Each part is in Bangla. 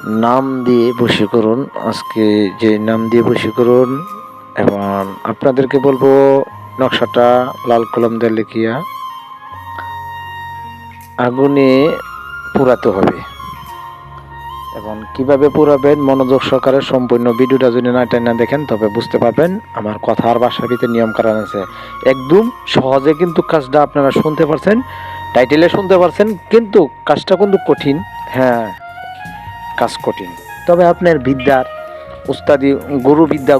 নাম দিয়ে বশীকরণ। আজকে যে নাম দিয়ে বশীকরণ, এবং আপনাদেরকে বলবো নকশাটা লাল কলম দিয়ে লিখিয়া আগুনে পোড়াতে হবে। এবং কিভাবে পোড়াবেন মনোযোগ সহকারে সম্পূর্ণ ভিডিওটা যদি না টেনে দেখেন তবে বুঝতে পারবেন আমার কথার ভাষার ভিতরে নিয়ম কারণ আছে। একদম সহজে কিন্তু কাজটা আপনারা শুনতে পারছেন, টাইটেলে শুনতে পারছেন, কিন্তু কাজটা কিন্তু কঠিন। হ্যাঁ, কাজ কঠিন, তবে আপনার বিদ্যার উস্তাদি,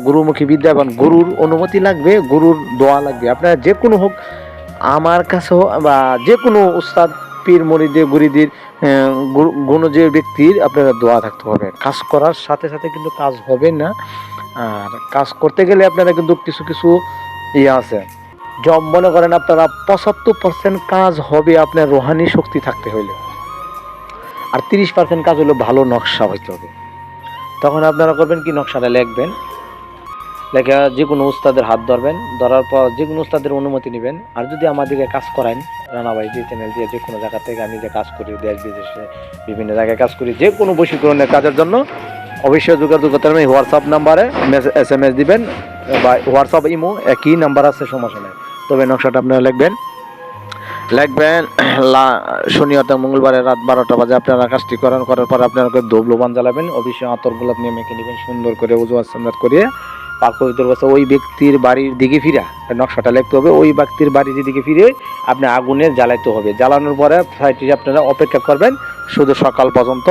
গুরুমুখী বিদ্যা এবং গুরুর অনুমতি লাগবে, গুরুর দোয়া লাগবে। আপনারা যে কোনো হোক, আমার কাছেও বা যে কোনো উস্তাদ, পীর মুরিদের গুরিদের গুণ যে ব্যক্তির আপনারা দোয়া থাকতে হবে। কাজ করার সাথে সাথে কিন্তু কাজ হবে না। আর কাজ করতে গেলে আপনারা কিন্তু কিছু কিছু ইয়ে আছে, জব মনে করেন আপনারা 75% কাজ হবে আপনার রোহানি শক্তি থাকতে হইলে, আর 30% কাজ হলো ভালো নকশা হইতে হবে। তখন আপনারা করবেন কি, নকশাটা লিখবেন, লেখা যে কোনো উস্তাদের হাত ধরবেন, ধরার পর যে কোনো উস্তাদের অনুমতি নেবেন। আর যদি আমাদেরকে কাজ করান, রানাভাই যে চ্যানেল দিয়ে যে কোনো জায়গা থেকে আমি যে কাজ করি, দেশ বিদেশে বিভিন্ন জায়গায় কাজ করি, যে কোনো বশীকরণের কাজের জন্য অবশ্যই যোগাযোগ করতে হবে। হোয়াটসঅ্যাপ নাম্বারে SMS দিবেন বা হোয়াটসঅ্যাপ ইমো একই নাম্বার আছে, সমস্যা নেই। তবে নকশাটা আপনারা লিখবেন শনি অর্থাৎ মঙ্গলবারে রাত 12টা বাজে আপনারা কাজটি করার পর আপনারা ধূপলোবান জ্বালাবেন। অবশ্যই আতর গোলাপ নিয়ে মেখে নেবেন সুন্দর করে, উজু আসান্নাত করে পাক পবিত্র অবস্থা ওই ব্যক্তির বাড়ির দিকে ফিরা নকশাটা লিখতে হবে। ওই ব্যক্তির বাড়ির দিকে ফিরে আপনি আগুনে জ্বালাইতে হবে। জ্বালানোর পরে আপনারা অপেক্ষা করবেন শুধু সকাল পর্যন্ত।